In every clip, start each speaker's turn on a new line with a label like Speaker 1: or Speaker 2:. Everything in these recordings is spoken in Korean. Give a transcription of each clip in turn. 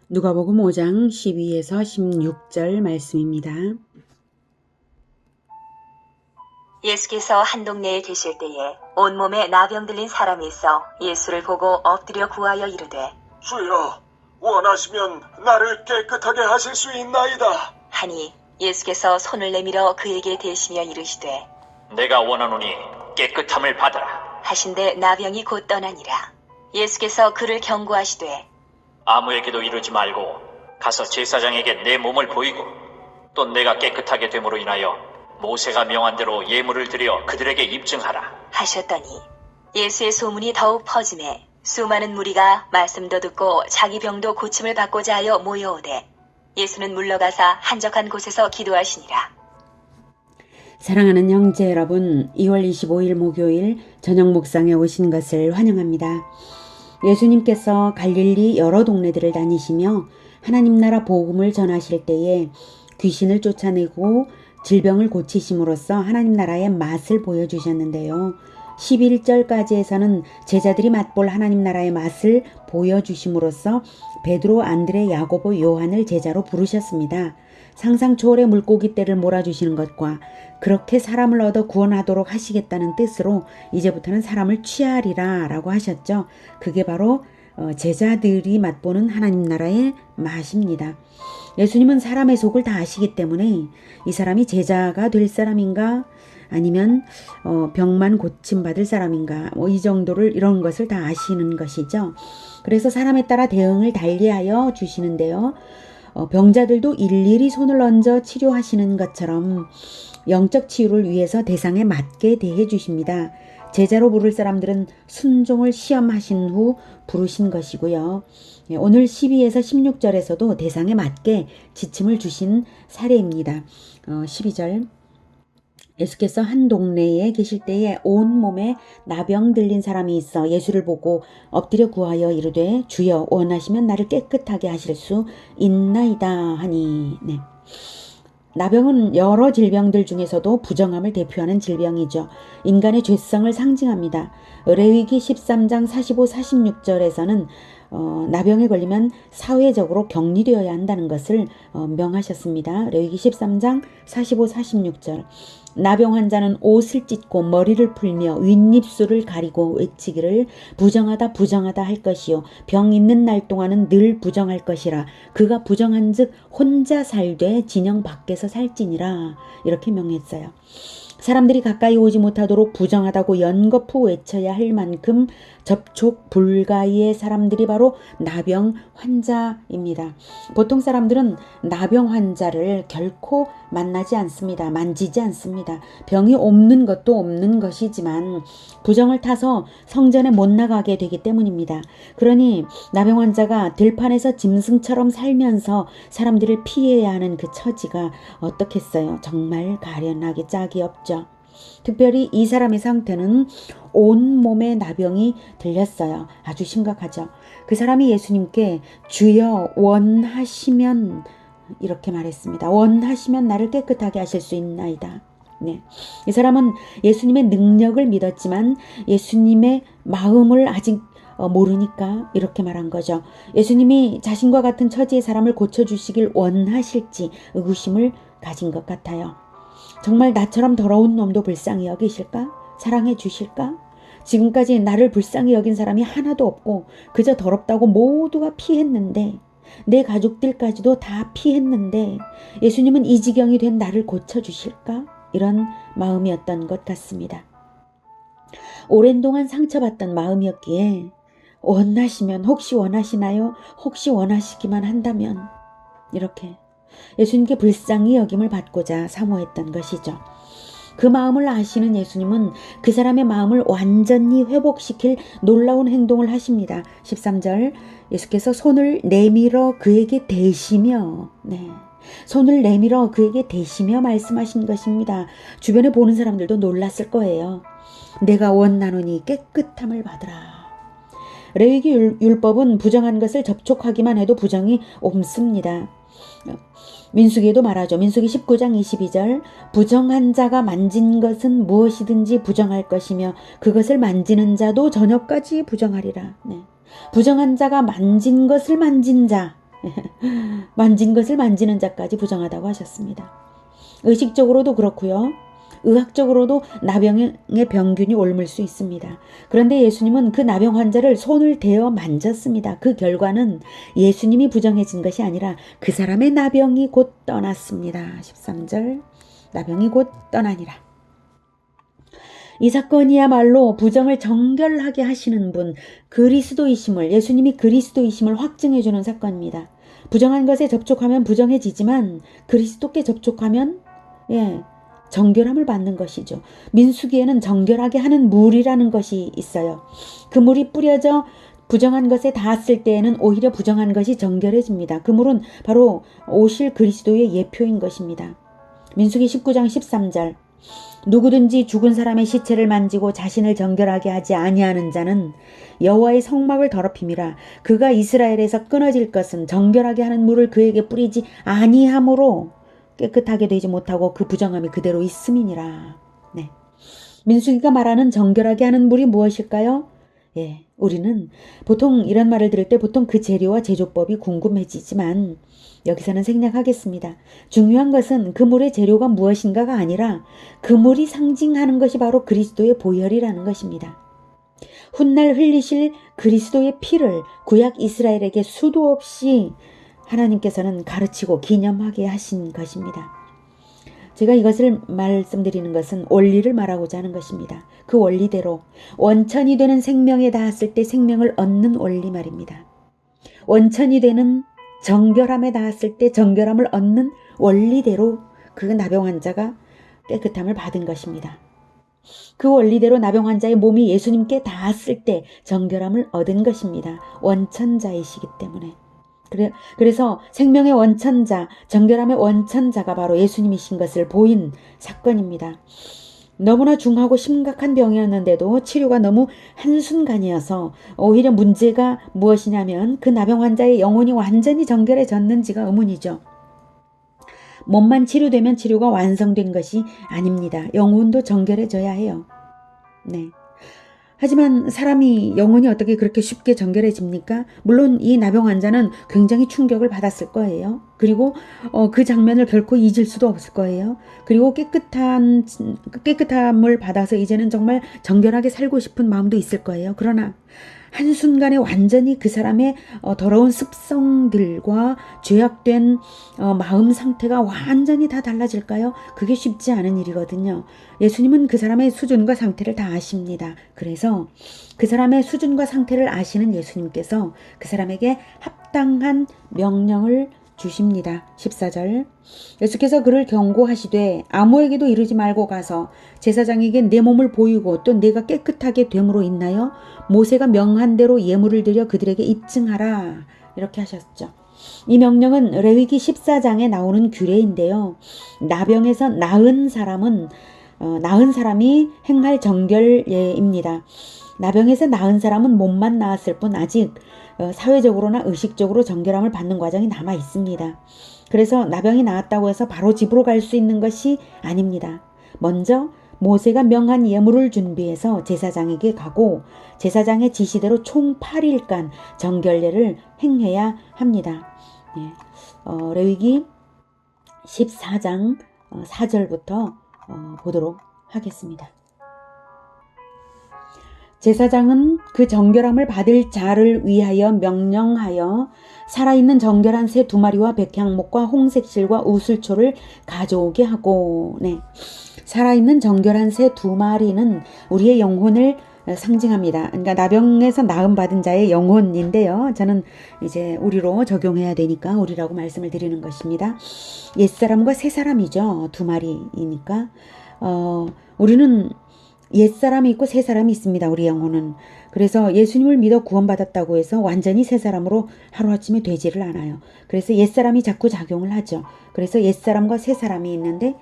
Speaker 1: 누가복음 5장 12에서 16절 말씀입니다.
Speaker 2: 예수께서 한 동네에 계실 때에 온몸에 나병 들린 사람이 있어 예수를 보고 엎드려 구하여 이르되
Speaker 3: 주여, 원하시면 나를 깨끗하게 하실 수 있나이다.
Speaker 2: 하니 예수께서 손을 내밀어 그에게 대시며 이르시되
Speaker 4: 내가 원하노니 깨끗함을 받으라.
Speaker 2: 하신데 나병이 곧 떠나니라. 예수께서 그를 경고하시되
Speaker 4: 아무에게도 이르지 말고 가서 제사장에게 내 몸을 보이고 또 내가 깨끗하게 됨으로 인하여 모세가 명한 대로 예물을 드려 그들에게 입증하라
Speaker 2: 하셨더니 예수의 소문이 더욱 퍼지매 수많은 무리가 말씀도 듣고 자기 병도 고침을 받고자 하여 모여오되 예수는 물러가사 한적한 곳에서 기도하시니라.
Speaker 1: 사랑하는 형제 여러분, 2월 25일 목요일 저녁 묵상에 오신 것을 환영합니다. 예수님께서 갈릴리 여러 동네들을 다니시며 하나님 나라 복음을 전하실 때에 귀신을 쫓아내고 질병을 고치심으로써 하나님 나라의 맛을 보여주셨는데요. 11절까지에서는 제자들이 맛볼 하나님 나라의 맛을 보여주심으로써 베드로, 안드레, 야고보, 요한을 제자로 부르셨습니다. 상상 초월의 물고기 떼를 몰아주시는 것과 그렇게 사람을 얻어 구원하도록 하시겠다는 뜻으로 이제부터는 사람을 취하리라 라고 하셨죠. 그게 바로 제자들이 맛보는 하나님 나라의 맛입니다. 예수님은 사람의 속을 다 아시기 때문에 이 사람이 제자가 될 사람인가 아니면 병만 고침받을 사람인가 이 정도를 이런 것을 다 아시는 것이죠. 그래서 사람에 따라 대응을 달리하여 주시는데요. 병자들도 일일이 손을 얹어 치료하시는 것처럼 영적 치유를 위해서 대상에 맞게 대해 주십니다. 제자로 부를 사람들은 순종을 시험하신 후 부르신 것이고요. 오늘 12에서 16절에서도 대상에 맞게 지침을 주신 사례입니다. 12절 예수께서 한 동네에 계실 때에 온몸에 나병 들린 사람이 있어 예수를 보고 엎드려 구하여 이르되 주여 원하시면 나를 깨끗하게 하실 수 있나이다 하니. 네. 나병은 여러 질병들 중에서도 부정함을 대표하는 질병이죠. 인간의 죄성을 상징합니다. 레위기 13장 45, 46절에서는 나병에 걸리면 사회적으로 격리되어야 한다는 것을 명하셨습니다. 레위기 13장 45, 46절 나병 환자는 옷을 찢고 머리를 풀며 윗입술을 가리고 외치기를 부정하다 부정하다 할 것이요 병 있는 날 동안은 늘 부정할 것이라 그가 부정한즉 혼자 살되 진영 밖에서 살지니라 이렇게 명했어요. 사람들이 가까이 오지 못하도록 부정하다고 연거푸 외쳐야 할 만큼 접촉 불가의 사람들이 바로 나병 환자입니다. 보통 사람들은 나병 환자를 결코 만나지 않습니다. 만지지 않습니다. 병이 없는 것도 없는 것이지만 부정을 타서 성전에 못 나가게 되기 때문입니다. 그러니 나병 환자가 들판에서 짐승처럼 살면서 사람들을 피해야 하는 그 처지가 어떻겠어요? 정말 가련하게 짝이 없죠. 특별히 이 사람의 상태는 온몸에 나병이 들렸어요. 아주 심각하죠. 그 사람이 예수님께 주여 원하시면 이렇게 말했습니다. 원하시면 나를 깨끗하게 하실 수 있나이다. 네. 이 사람은 예수님의 능력을 믿었지만 예수님의 마음을 아직 모르니까 이렇게 말한 거죠. 예수님이 자신과 같은 처지의 사람을 고쳐주시길 원하실지 의구심을 가진 것 같아요. 정말 나처럼 더러운 놈도 불쌍히 여기실까? 사랑해 주실까? 지금까지 나를 불쌍히 여긴 사람이 하나도 없고 그저 더럽다고 모두가 피했는데 내 가족들까지도 다 피했는데 예수님은 이 지경이 된 나를 고쳐주실까? 이런 마음이었던 것 같습니다. 오랜 동안 상처받던 마음이었기에 원하시면 혹시 원하시나요? 혹시 원하시기만 한다면 이렇게 예수님께 불쌍히 여김을 받고자 사모했던 것이죠. 그 마음을 아시는 예수님은 그 사람의 마음을 완전히 회복시킬 놀라운 행동을 하십니다. 13절 예수께서 손을 내밀어 그에게 대시며 손을 내밀어 그에게 대시며 말씀하신 것입니다. 주변에 보는 사람들도 놀랐을 거예요. 내가 원하노니 깨끗함을 받으라. 레위기 율법은 부정한 것을 접촉하기만 해도 부정이 옮습니다. 민수기에도 말하죠. 민수기 19장 22절 부정한 자가 만진 것은 무엇이든지 부정할 것이며 그것을 만지는 자도 저녁까지 부정하리라. 네. 부정한 자가 만진 것을 만진 자 만진 것을 만지는 자까지 부정하다고 하셨습니다. 의식적으로도 그렇고요. 의학적으로도 나병의 병균이 옮을 수 있습니다. 그런데 예수님은 그 나병 환자를 손을 대어 만졌습니다. 그 결과는 예수님이 부정해진 것이 아니라 그 사람의 나병이 곧 떠났습니다. 13절 나병이 곧 떠나니라. 이 사건이야말로 부정을 정결하게 하시는 분, 그리스도이심을, 예수님이 그리스도이심을 확증해주는 사건입니다. 부정한 것에 접촉하면 부정해지지만 그리스도께 접촉하면 정결함을 받는 것이죠. 민수기에는 정결하게 하는 물이라는 것이 있어요. 그 물이 뿌려져 부정한 것에 닿았을 때에는 오히려 부정한 것이 정결해집니다. 그 물은 바로 오실 그리스도의 예표인 것입니다. 민수기 19장 13절 누구든지 죽은 사람의 시체를 만지고 자신을 정결하게 하지 아니하는 자는 여호와의 성막을 더럽힘이라. 그가 이스라엘에서 끊어질 것은 정결하게 하는 물을 그에게 뿌리지 아니함으로 깨끗하게 되지 못하고 그 부정함이 그대로 있음이니라. 네. 민수기가 말하는 정결하게 하는 물이 무엇일까요? 우리는 보통 이런 말을 들을 때 보통 그 재료와 제조법이 궁금해지지만 여기서는 생략하겠습니다. 중요한 것은 그 물의 재료가 무엇인가가 아니라 그 물이 상징하는 것이 바로 그리스도의 보혈이라는 것입니다. 훗날 흘리실 그리스도의 피를 구약 이스라엘에게 수도 없이 하나님께서는 가르치고 기념하게 하신 것입니다. 제가 이것을 말씀드리는 것은 원리를 말하고자 하는 것입니다. 그 원리대로 원천이 되는 생명에 닿았을 때 생명을 얻는 원리 말입니다. 원천이 되는 정결함에 닿았을 때 정결함을 얻는 원리대로 그 나병 환자가 깨끗함을 받은 것입니다. 그 원리대로 나병 환자의 몸이 예수님께 닿았을 때 정결함을 얻은 것입니다. 원천자이시기 때문에. 그래서 생명의 원천자, 정결함의 원천자가 바로 예수님이신 것을 보인 사건입니다. 너무나 중하고 심각한 병이었는데도 치료가 너무 한순간이어서 오히려 문제가 무엇이냐면 그 나병 환자의 영혼이 완전히 정결해졌는지가 의문이죠. 몸만 치료되면 치료가 완성된 것이 아닙니다. 영혼도 정결해져야 해요. 네. 하지만 사람이 영혼이 어떻게 그렇게 쉽게 정결해집니까? 물론 이 나병 환자는 굉장히 충격을 받았을 거예요. 그리고 그 장면을 결코 잊을 수도 없을 거예요. 그리고 깨끗함을 받아서 이제는 정말 정결하게 살고 싶은 마음도 있을 거예요. 그러나 한순간에 완전히 그 사람의 더러운 습성들과 죄악된 마음 상태가 완전히 다 달라질까요? 그게 쉽지 않은 일이거든요. 예수님은 그 사람의 수준과 상태를 다 아십니다. 그래서 그 사람의 수준과 상태를 아시는 예수님께서 그 사람에게 합당한 명령을 주십니다. 14절 예수께서 그를 경고하시되 아무에게도 이르지 말고 가서 제사장에게 내 몸을 보이고 또 내가 깨끗하게 됨으로 인하여 모세가 명한 대로 예물을 드려 그들에게 입증하라. 이렇게 하셨죠. 이 명령은 레위기 14장에 나오는 규례인데요. 나병에서 나은 사람이 행할 정결예입니다. 나병에서 나은 사람은 몸만 나았을 뿐 아직 사회적으로나 의식적으로 정결함을 받는 과정이 남아 있습니다. 그래서 나병이 나았다고 해서 바로 집으로 갈 수 있는 것이 아닙니다. 먼저 모세가 명한 예물을 준비해서 제사장에게 가고 제사장의 지시대로 총 8일간 정결례를 행해야 합니다. 레위기 14장 4절부터 보도록 하겠습니다. 제사장은 그 정결함을 받을 자를 위하여 명령하여 살아있는 정결한 새 2마리와 백향목과 홍색실과 우슬초를 가져오게 하고, 살아있는 정결한 새 2마리는 우리의 영혼을 상징합니다. 그러니까 나병에서 나음 받은 자의 영혼인데요. 저는 이제 우리로 적용해야 되니까 우리라고 말씀을 드리는 것입니다. 옛사람과 새사람이죠. 2마리이니까. 우리는 옛사람이 있고 새사람이 있습니다. 우리 영혼은. 그래서 예수님을 믿어 구원받았다고 해서 완전히 새사람으로 하루아침에 되지를 않아요. 그래서 옛사람이 자꾸 작용을 하죠. 그래서 옛사람과 새사람이 있는데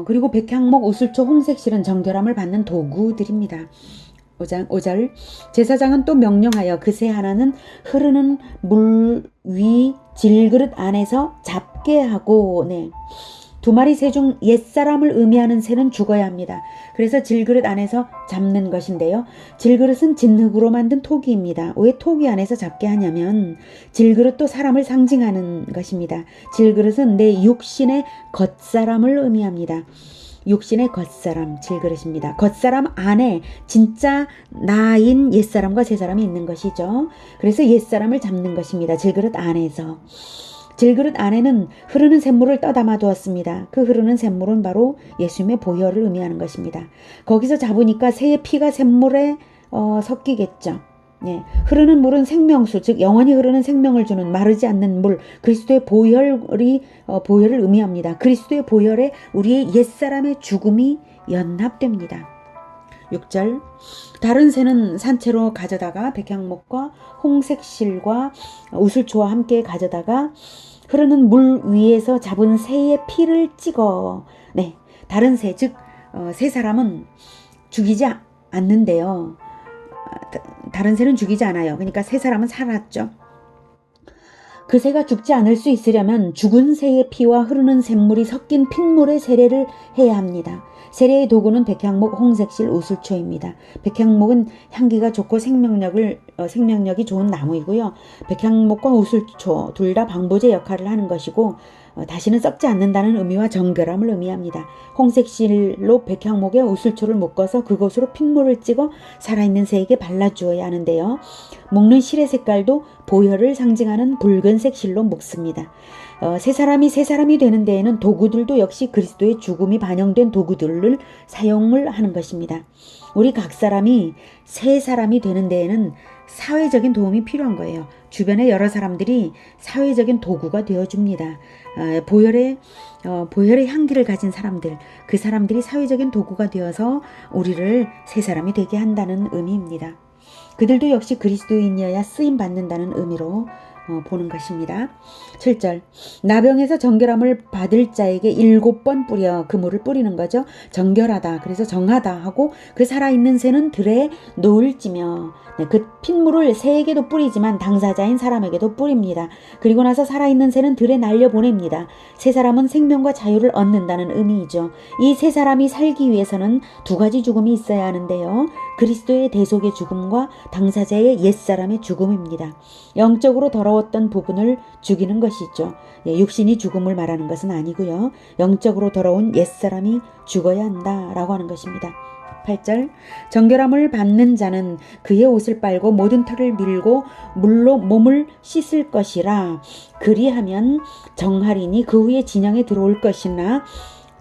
Speaker 1: 그리고 백향목, 우슬초, 홍색실은 정결함을 받는 도구들입니다. 5절 제사장은 또 명령하여 그 새 하나는 흐르는 물 위 질그릇 안에서 잡게 하고 두 마리 새 중 옛사람을 의미하는 새는 죽어야 합니다. 그래서 질그릇 안에서 잡는 것인데요. 질그릇은 진흙으로 만든 토기입니다. 왜 토기 안에서 잡게 하냐면 질그릇도 사람을 상징하는 것입니다. 질그릇은 내 육신의 겉사람을 의미합니다. 육신의 겉사람, 질그릇입니다. 겉사람 안에 진짜 나인 옛사람과 새사람이 있는 것이죠. 그래서 옛사람을 잡는 것입니다. 질그릇 안에서. 질그릇 안에는 흐르는 샘물을 떠담아 두었습니다. 그 흐르는 샘물은 바로 예수님의 보혈을 의미하는 것입니다. 거기서 잡으니까 새의 피가 샘물에 섞이겠죠. 네. 흐르는 물은 생명수, 즉 영원히 흐르는 생명을 주는 마르지 않는 물, 그리스도의 보혈을 의미합니다. 그리스도의 보혈에 우리의 옛사람의 죽음이 연합됩니다. 6절, 다른 새는 산채로 가져다가 백향목과 홍색실과 우슬초와 함께 가져다가 흐르는 물 위에서 잡은 새의 피를 찍어. 네, 다른 새, 즉 새 사람은 죽이지 않는데요. 다른 새는 죽이지 않아요. 그러니까 새 사람은 살았죠. 그 새가 죽지 않을 수 있으려면 죽은 새의 피와 흐르는 샘물이 섞인 핏물의 세례를 해야 합니다. 세례의 도구는 백향목, 홍색실, 우슬초입니다. 백향목은 향기가 좋고 생명력이 좋은 나무이고요. 백향목과 우슬초 둘 다 방부제 역할을 하는 것이고 다시는 썩지 않는다는 의미와 정결함을 의미합니다. 홍색실로 백향목에 우슬초를 묶어서 그것으로 핏물을 찍어 살아있는 새에게 발라주어야 하는데요. 묶는 실의 색깔도 보혈을 상징하는 붉은색 실로 묶습니다. 새 사람이 되는 데에는 도구들도 역시 그리스도의 죽음이 반영된 도구들을 사용을 하는 것입니다. 우리 각 사람이 새 사람이 되는 데에는 사회적인 도움이 필요한 거예요. 주변의 여러 사람들이 사회적인 도구가 되어줍니다. 보혈의 향기를 가진 사람들, 그 사람들이 사회적인 도구가 되어서 우리를 새 사람이 되게 한다는 의미입니다. 그들도 역시 그리스도인이어야 쓰임 받는다는 의미로 보는 것입니다. 7절, 나병에서 정결함을 받을 자에게 7번 뿌려, 그 물을 뿌리는 거죠. 정결하다, 그래서 정하다 하고 그 살아있는 새는 들에 놓을지며, 네, 그 핏물을 새에게도 뿌리지만 당사자인 사람에게도 뿌립니다. 그리고 나서 살아있는 새는 들에 날려보냅니다. 새 사람은 생명과 자유를 얻는다는 의미이죠. 이 새 사람이 살기 위해서는 두 가지 죽음이 있어야 하는데요. 그리스도의 대속의 죽음과 당사자의 옛사람의 죽음입니다. 영적으로 더러웠던 부분을 죽이는 것이죠. 육신이 죽음을 말하는 것은 아니고요. 영적으로 더러운 옛사람이 죽어야 한다라고 하는 것입니다. 8절, 정결함을 받는 자는 그의 옷을 빨고 모든 털을 밀고 물로 몸을 씻을 것이라. 그리하면 정하리니 그 후에 진영에 들어올 것이나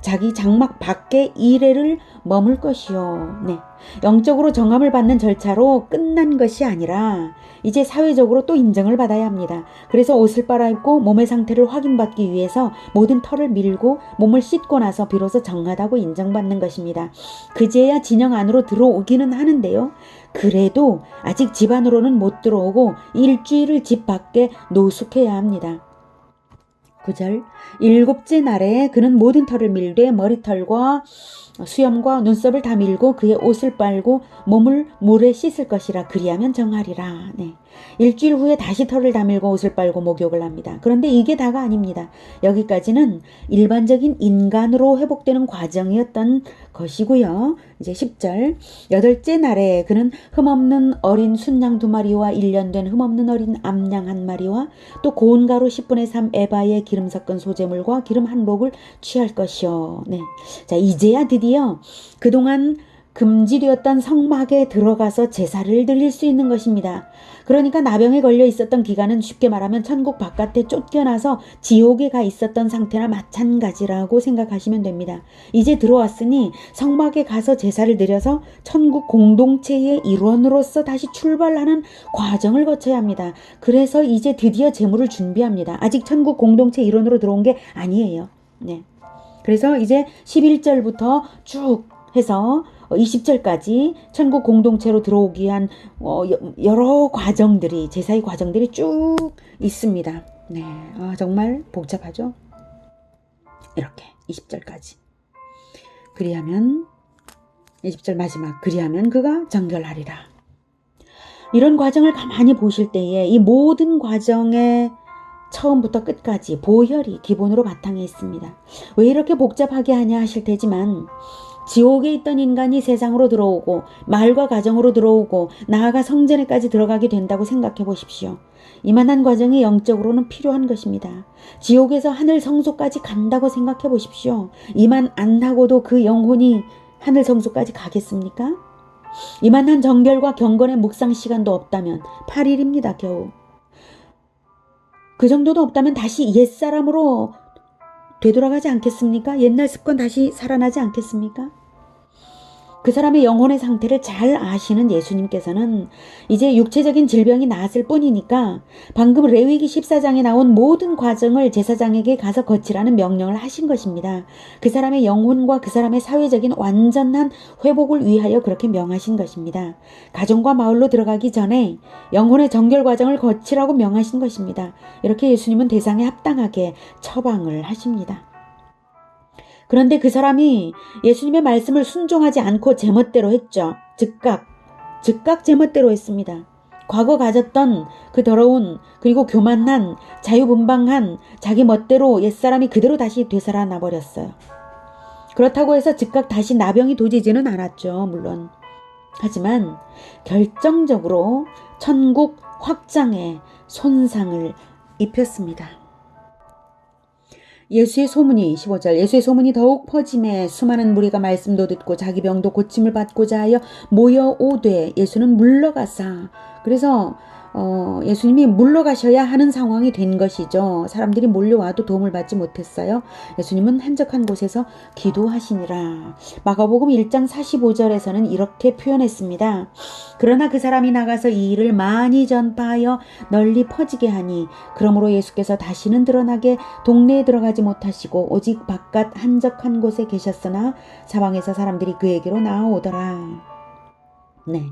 Speaker 1: 자기 장막 밖에 이레를 머물 것이요. 네, 영적으로 정함을 받는 절차로 끝난 것이 아니라 이제 사회적으로 또 인정을 받아야 합니다. 그래서 옷을 빨아입고 몸의 상태를 확인받기 위해서 모든 털을 밀고 몸을 씻고 나서 비로소 정하다고 인정받는 것입니다. 그제야 진영 안으로 들어오기는 하는데요. 그래도 아직 집 안으로는 못 들어오고 일주일을 집 밖에 노숙해야 합니다. 9절, 7째 날에 그는 모든 털을 밀되 머리털과 수염과 눈썹을 다 밀고 그의 옷을 빨고 몸을 물에 씻을 것이라. 그리하면 정하리라. 네. 일주일 후에 다시 털을 다 밀고 옷을 빨고 목욕을 합니다. 그런데 이게 다가 아닙니다. 여기까지는 일반적인 인간으로 회복되는 과정이었던 것이고요. 이제 10절, 8째 날에 그는 흠없는 어린 순양 2마리와 1년 된 흠없는 어린 암양 1마리와 또 고운 가루 10분의 3 에바의 기름 섞은 소재물과 기름 한 록을 취할 것이요. 네. 자, 이제야 드디어 그동안 금지되었던 성막에 들어가서 제사를 드릴 수 있는 것입니다. 그러니까 나병에 걸려 있었던 기간은 쉽게 말하면 천국 바깥에 쫓겨나서 지옥에 가 있었던 상태나 마찬가지라고 생각하시면 됩니다. 이제 들어왔으니 성막에 가서 제사를 드려서 천국 공동체의 일원으로서 다시 출발하는 과정을 거쳐야 합니다. 그래서 이제 드디어 제물을 준비합니다. 아직 천국 공동체 일원으로 들어온 게 아니에요. 네. 그래서 이제 11절부터 쭉 해서 20절까지 천국 공동체로 들어오기 위한 여러 과정들이, 제사의 과정들이 쭉 있습니다. 네, 정말 복잡하죠? 이렇게 20절까지. 그리하면 20절 마지막, 그리하면 그가 정결하리라. 이런 과정을 가만히 보실 때에 이 모든 과정의 처음부터 끝까지 보혈이 기본으로 바탕에 있습니다. 왜 이렇게 복잡하게 하냐 하실 테지만 지옥에 있던 인간이 세상으로 들어오고 말과 가정으로 들어오고 나아가 성전에까지 들어가게 된다고 생각해 보십시오. 이만한 과정이 영적으로는 필요한 것입니다. 지옥에서 하늘 성소까지 간다고 생각해 보십시오. 이만 안 하고도 그 영혼이 하늘 성소까지 가겠습니까? 이만한 정결과 경건의 묵상 시간도 없다면 8일입니다. 겨우. 그 정도도 없다면 다시 옛사람으로 되돌아가지 않겠습니까? 옛날 습관 다시 살아나지 않겠습니까? 그 사람의 영혼의 상태를 잘 아시는 예수님께서는 이제 육체적인 질병이 나았을 뿐이니까 방금 레위기 14장에 나온 모든 과정을 제사장에게 가서 거치라는 명령을 하신 것입니다. 그 사람의 영혼과 그 사람의 사회적인 완전한 회복을 위하여 그렇게 명하신 것입니다. 가정과 마을로 들어가기 전에 영혼의 정결 과정을 거치라고 명하신 것입니다. 이렇게 예수님은 대상에 합당하게 처방을 하십니다. 그런데 그 사람이 예수님의 말씀을 순종하지 않고 제멋대로 했죠. 즉각 제멋대로 했습니다. 과거 가졌던 그 더러운 그리고 교만한 자유분방한 자기 멋대로 옛사람이 그대로 다시 되살아나 버렸어요. 그렇다고 해서 즉각 다시 나병이 도지지는 않았죠. 물론. 하지만 결정적으로 천국 확장에 손상을 입혔습니다. 예수의 소문이 15절 예수의 소문이 더욱 퍼짐에 수많은 무리가 말씀도 듣고 자기 병도 고침을 받고자 하여 모여오되 예수는 물러가사 그래서 예수님이 물러가셔야 하는 상황이 된 것이죠. 사람들이 몰려와도 도움을 받지 못했어요. 예수님은 한적한 곳에서 기도하시니라. 마가복음 1장 45절에서는 이렇게 표현했습니다. 그러나 그 사람이 나가서 이 일을 많이 전파하여 널리 퍼지게 하니 그러므로 예수께서 다시는 드러나게 동네에 들어가지 못하시고 오직 바깥 한적한 곳에 계셨으나 사방에서 사람들이 그에게로 나아오더라. 네.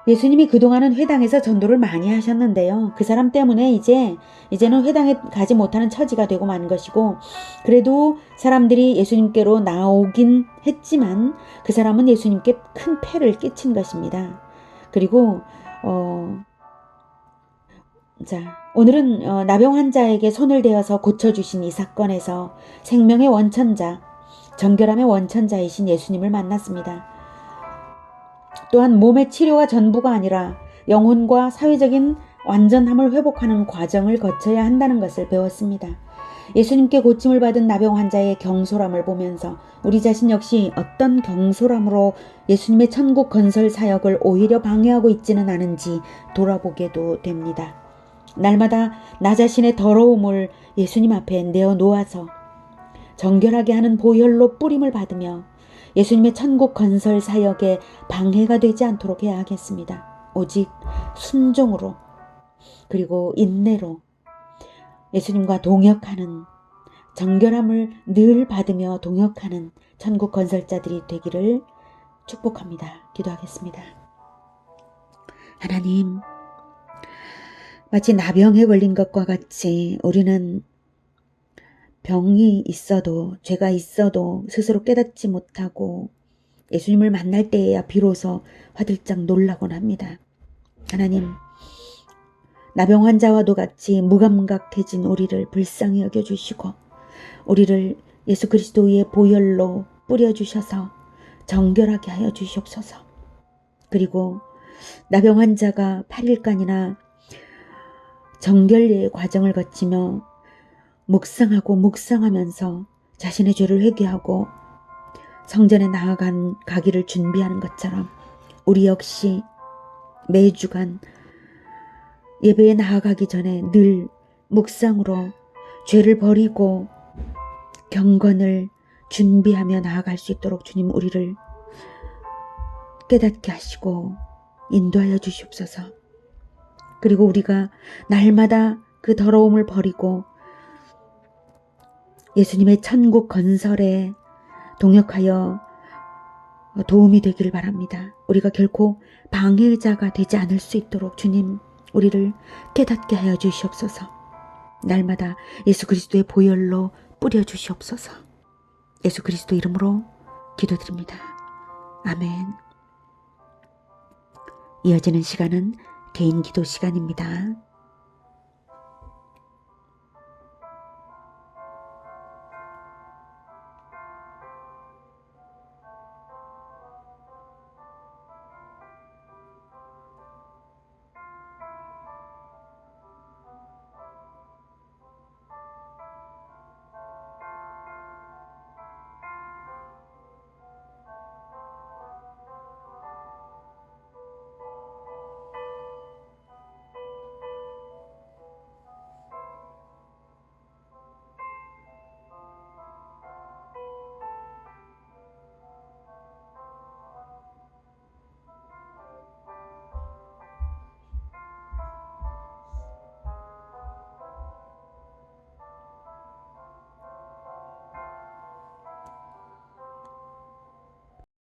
Speaker 1: 예수님이 그동안은 회당에서 전도를 많이 하셨는데요. 그 사람 때문에 이제는 회당에 가지 못하는 처지가 되고 만 것이고 그래도 사람들이 예수님께로 나오긴 했지만 그 사람은 예수님께 큰 폐를 끼친 것입니다. 그리고 오늘은 나병 환자에게 손을 대어서 고쳐주신 이 사건에서 생명의 원천자, 정결함의 원천자이신 예수님을 만났습니다. 또한 몸의 치료가 전부가 아니라 영혼과 사회적인 완전함을 회복하는 과정을 거쳐야 한다는 것을 배웠습니다. 예수님께 고침을 받은 나병 환자의 경솔함을 보면서 우리 자신 역시 어떤 경솔함으로 예수님의 천국 건설 사역을 오히려 방해하고 있지는 않은지 돌아보게도 됩니다. 날마다 나 자신의 더러움을 예수님 앞에 내어놓아서 정결하게 하는 보혈로 뿌림을 받으며 예수님의 천국 건설 사역에 방해가 되지 않도록 해야 하겠습니다. 오직 순종으로 그리고 인내로 예수님과 동역하는 정결함을 늘 받으며 동역하는 천국 건설자들이 되기를 축복합니다. 기도하겠습니다. 하나님, 마치 나병에 걸린 것과 같이 우리는 병이 있어도 죄가 있어도 스스로 깨닫지 못하고 예수님을 만날 때에야 비로소 화들짝 놀라곤 합니다. 하나님, 나병 환자와도 같이 무감각해진 우리를 불쌍히 여겨주시고 우리를 예수 그리스도의 보혈로 뿌려주셔서 정결하게 하여 주시옵소서. 그리고 나병 환자가 8일간이나 정결의 과정을 거치며 묵상하고 묵상하면서 자신의 죄를 회개하고 성전에 가기를 준비하는 것처럼 우리 역시 매주간 예배에 나아가기 전에 늘 묵상으로 죄를 버리고 경건을 준비하며 나아갈 수 있도록 주님 우리를 깨닫게 하시고 인도하여 주시옵소서. 그리고 우리가 날마다 그 더러움을 버리고 예수님의 천국 건설에 동역하여 도움이 되기를 바랍니다. 우리가 결코 방해자가 되지 않을 수 있도록 주님 우리를 깨닫게 하여 주시옵소서. 날마다 예수 그리스도의 보혈로 뿌려 주시옵소서. 예수 그리스도 이름으로 기도드립니다. 아멘. 이어지는 시간은 개인 기도 시간입니다.